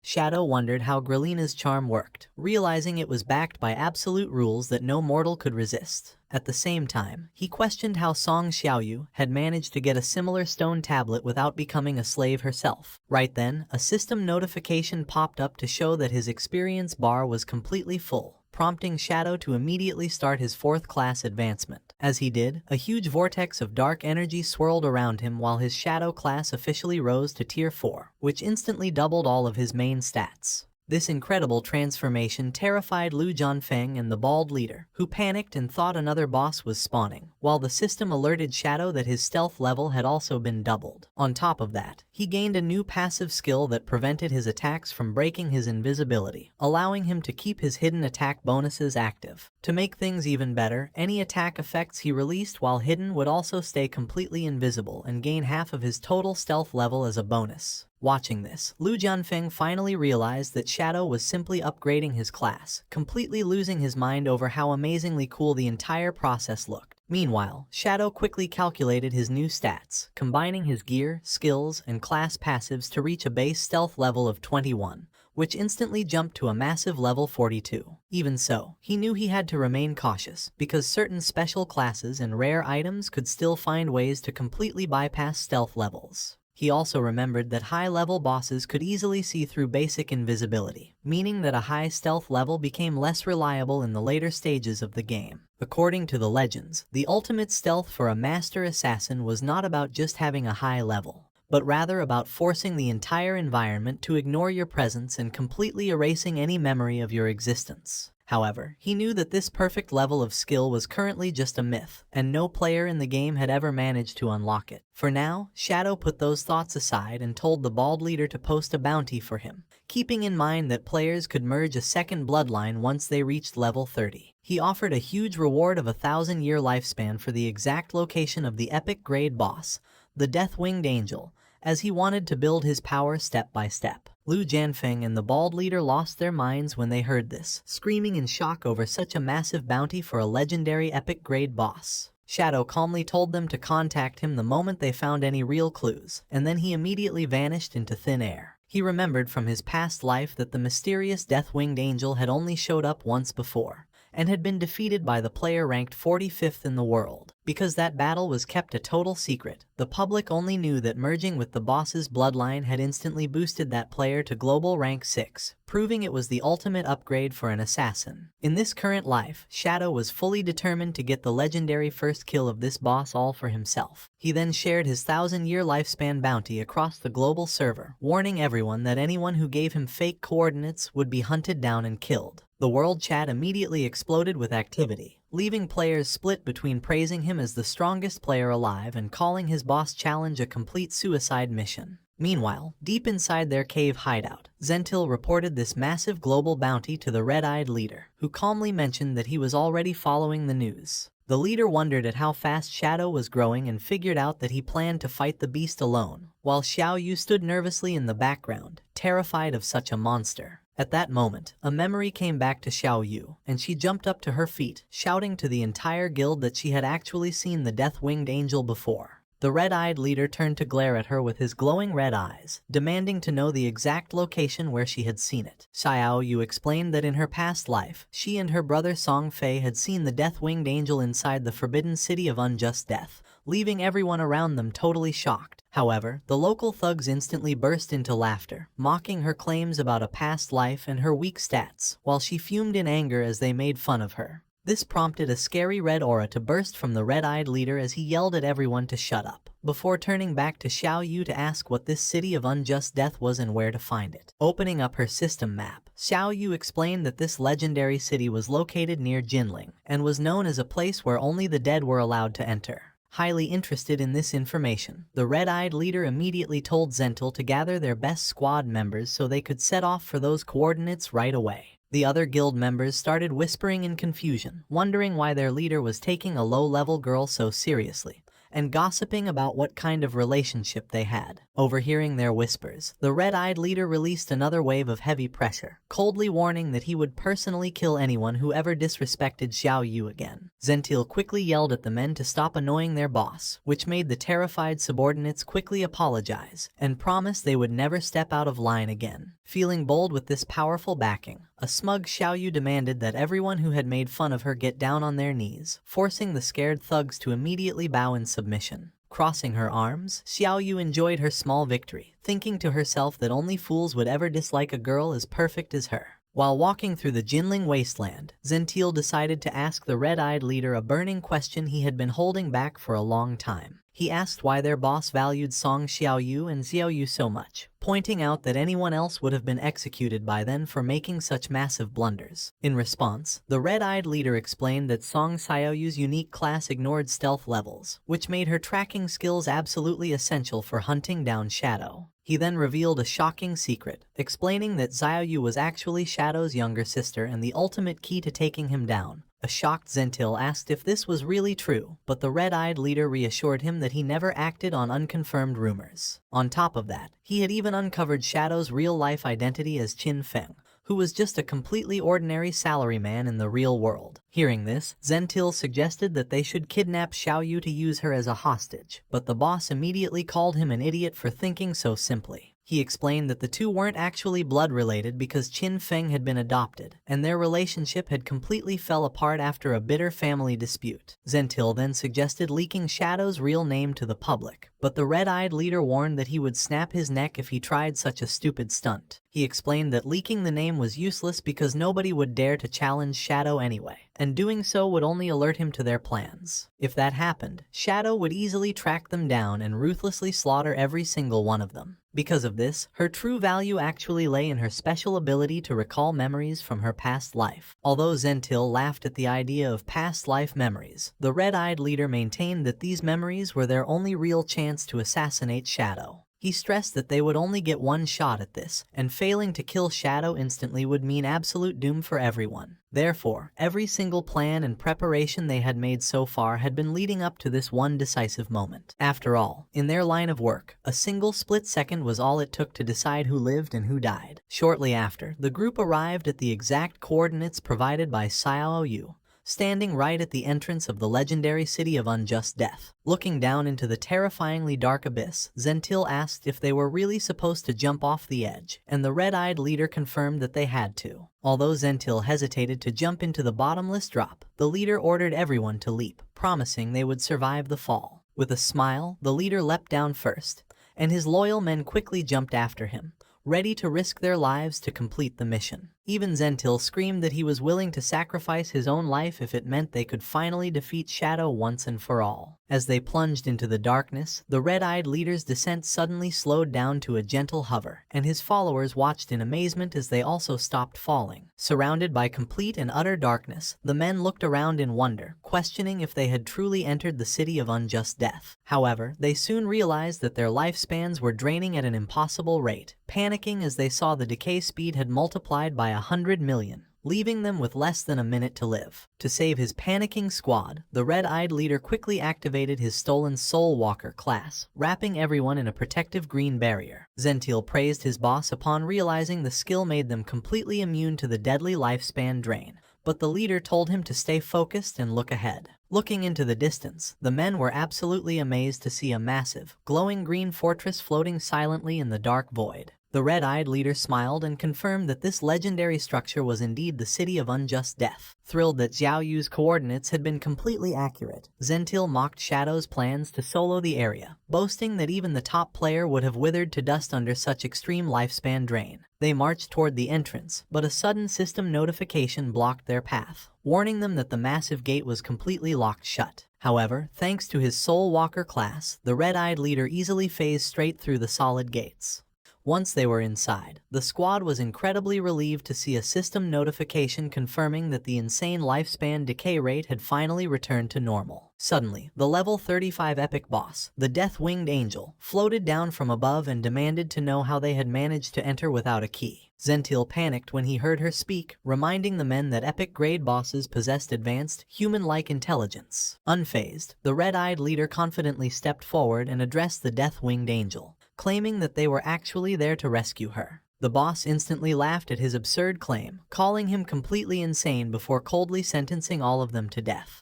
Shadow wondered how Grelina's charm worked, realizing it was backed by absolute rules that no mortal could resist. At the same time, he questioned how Song Xiaoyu had managed to get a similar stone tablet without becoming a slave herself. Right then, a system notification popped up to show that his experience bar was completely full, prompting Shadow to immediately start his 4th class advancement. As he did, a huge vortex of dark energy swirled around him while his Shadow class officially rose to Tier 4, which instantly doubled all of his main stats. This incredible transformation terrified Lu Jianfeng and the bald leader, who panicked and thought another boss was spawning, while the system alerted Shadow that his stealth level had also been doubled. On top of that, he gained a new passive skill that prevented his attacks from breaking his invisibility, allowing him to keep his hidden attack bonuses active. To make things even better, any attack effects he released while hidden would also stay completely invisible and gain half of his total stealth level as a bonus. Watching this, Lu Jianfeng finally realized that Shadow was simply upgrading his class, completely losing his mind over how amazingly cool the entire process looked. Meanwhile, Shadow quickly calculated his new stats, combining his gear, skills, and class passives to reach a base stealth level of 21, which instantly jumped to a massive level 42. Even so, he knew he had to remain cautious, because certain special classes and rare items could still find ways to completely bypass stealth levels. He also remembered that high-level bosses could easily see through basic invisibility, meaning that a high stealth level became less reliable in the later stages of the game. According to the legends, the ultimate stealth for a master assassin was not about just having a high level, but rather about forcing the entire environment to ignore your presence and completely erasing any memory of your existence. However, he knew that this perfect level of skill was currently just a myth, and no player in the game had ever managed to unlock it. For now, Shadow put those thoughts aside and told the bald leader to post a bounty for him, keeping in mind that players could merge a second bloodline once they reached level 30. He offered a huge reward of 1,000-year lifespan for the exact location of the epic grade boss, the Death-Winged Angel, as he wanted to build his power step by step. Lu Jianfeng and the bald leader lost their minds when they heard this, screaming in shock over such a massive bounty for a legendary epic grade boss. Shadow calmly told them to contact him the moment they found any real clues, and then he immediately vanished into thin air. He remembered from his past life that the mysterious Death-Winged Angel had only showed up once before, and had been defeated by the player ranked 45th in the world. Because that battle was kept a total secret, the public only knew that merging with the boss's bloodline had instantly boosted that player to global rank 6, proving it was the ultimate upgrade for an assassin. In this current life, Shadow was fully determined to get the legendary first kill of this boss all for himself. He then shared his 1,000-year lifespan bounty across the global server, warning everyone that anyone who gave him fake coordinates would be hunted down and killed. The world chat immediately exploded with activity, leaving players split between praising him as the strongest player alive and calling his boss challenge a complete suicide mission. Meanwhile, deep inside their cave hideout, Zentil reported this massive global bounty to the red-eyed leader, who calmly mentioned that he was already following the news. The leader wondered at how fast Shadow was growing and figured out that he planned to fight the beast alone, while Xiao Yu stood nervously in the background, terrified of such a monster. At that moment, a memory came back to Xiao Yu, and she jumped up to her feet, shouting to the entire guild that she had actually seen the Death-Winged Angel before. The red-eyed leader turned to glare at her with his glowing red eyes, demanding to know the exact location where she had seen it. Xiao Yu explained that in her past life, she and her brother Song Fei had seen the Death-Winged Angel inside the forbidden city of unjust death, leaving everyone around them totally shocked. However, the local thugs instantly burst into laughter, mocking her claims about a past life and her weak stats, while she fumed in anger as they made fun of her. This prompted a scary red aura to burst from the red-eyed leader as he yelled at everyone to shut up, before turning back to Xiao Yu to ask what this city of unjust death was and where to find it. Opening up her system map, Xiao Yu explained that this legendary city was located near Jinling, and was known as a place where only the dead were allowed to enter. Highly interested in this information, the red-eyed leader immediately told Zentil to gather their best squad members so they could set off for those coordinates right away. The other guild members started whispering in confusion, wondering why their leader was taking a low-level girl so seriously, and gossiping about what kind of relationship they had. Overhearing their whispers, the red-eyed leader released another wave of heavy pressure, coldly warning that he would personally kill anyone who ever disrespected Xiao Yu again. Zentil quickly yelled at the men to stop annoying their boss, which made the terrified subordinates quickly apologize, and promise they would never step out of line again. Feeling bold with this powerful backing, a smug Xiaoyu demanded that everyone who had made fun of her get down on their knees, forcing the scared thugs to immediately bow in submission. Crossing her arms, Xiaoyu enjoyed her small victory, thinking to herself that only fools would ever dislike a girl as perfect as her. While walking through the Jinling wasteland, Zentil decided to ask the red-eyed leader a burning question he had been holding back for a long time. He asked why their boss valued Song Xiaoyu and Xiaoyu so much, pointing out that anyone else would have been executed by then for making such massive blunders. In response, the red-eyed leader explained that Song Xiaoyu's unique class ignored stealth levels, which made her tracking skills absolutely essential for hunting down Shadow. He then revealed a shocking secret, explaining that Xiaoyu was actually Shadow's younger sister and the ultimate key to taking him down. A shocked Zentil asked if this was really true, but the red-eyed leader reassured him that he never acted on unconfirmed rumors. On top of that, he had even uncovered Shadow's real-life identity as Qin Feng, who was just a completely ordinary salaryman in the real world. Hearing this, Zentil suggested that they should kidnap Xiaoyu to use her as a hostage, but the boss immediately called him an idiot for thinking so simply. He explained that the two weren't actually blood-related because Qin Feng had been adopted, and their relationship had completely fell apart after a bitter family dispute. Zentil then suggested leaking Shadow's real name to the public, but the red-eyed leader warned that he would snap his neck if he tried such a stupid stunt. He explained that leaking the name was useless because nobody would dare to challenge Shadow anyway, and doing so would only alert him to their plans. If that happened, Shadow would easily track them down and ruthlessly slaughter every single one of them. Because of this, her true value actually lay in her special ability to recall memories from her past life. Although Zentil laughed at the idea of past life memories, the red-eyed leader maintained that these memories were their only real chance to assassinate Shadow. He stressed that they would only get one shot at this, and failing to kill Shadow instantly would mean absolute doom for everyone. Therefore, every single plan and preparation they had made so far had been leading up to this one decisive moment. After all, in their line of work, a single split second was all it took to decide who lived and who died. Shortly after, the group arrived at the exact coordinates provided by Xiaoyu, standing right at the entrance of the legendary city of unjust death. Looking down into the terrifyingly dark abyss, Zentil asked if they were really supposed to jump off the edge, and the red-eyed leader confirmed that they had to. Although Zentil hesitated to jump into the bottomless drop, the leader ordered everyone to leap, promising they would survive the fall. With a smile, the leader leapt down first, and his loyal men quickly jumped after him, ready to risk their lives to complete the mission. Even Zentil screamed that he was willing to sacrifice his own life if it meant they could finally defeat Shadow once and for all. As they plunged into the darkness, the red-eyed leader's descent suddenly slowed down to a gentle hover, and his followers watched in amazement as they also stopped falling. Surrounded by complete and utter darkness, the men looked around in wonder, questioning if they had truly entered the city of unjust death. However, they soon realized that their lifespans were draining at an impossible rate, panicking as they saw the decay speed had multiplied by 100 million, leaving them with less than a minute to live. To save his panicking squad, the red-eyed leader quickly activated his stolen Soul Walker class, wrapping everyone in a protective green barrier. Zentil praised his boss upon realizing the skill made them completely immune to the deadly lifespan drain, but the leader told him to stay focused and look ahead. Looking into the distance, the men were absolutely amazed to see a massive, glowing green fortress floating silently in the dark void. The red-eyed leader smiled and confirmed that this legendary structure was indeed the city of unjust death. Thrilled that Xiaoyu's coordinates had been completely accurate, Zentil mocked Shadow's plans to solo the area, boasting that even the top player would have withered to dust under such extreme lifespan drain. They marched toward the entrance, but a sudden system notification blocked their path, warning them that the massive gate was completely locked shut. However, thanks to his Soul Walker class, the red-eyed leader easily phased straight through the solid gates. Once they were inside, the squad was incredibly relieved to see a system notification confirming that the insane lifespan decay rate had finally returned to normal. Suddenly, the level 35 epic boss, the Death-Winged Angel, floated down from above and demanded to know how they had managed to enter without a key. Zentil panicked when he heard her speak, reminding the men that epic-grade bosses possessed advanced, human-like intelligence. Unfazed, the red-eyed leader confidently stepped forward and addressed the Death-Winged Angel, claiming that they were actually there to rescue her. The boss instantly laughed at his absurd claim, calling him completely insane before coldly sentencing all of them to death.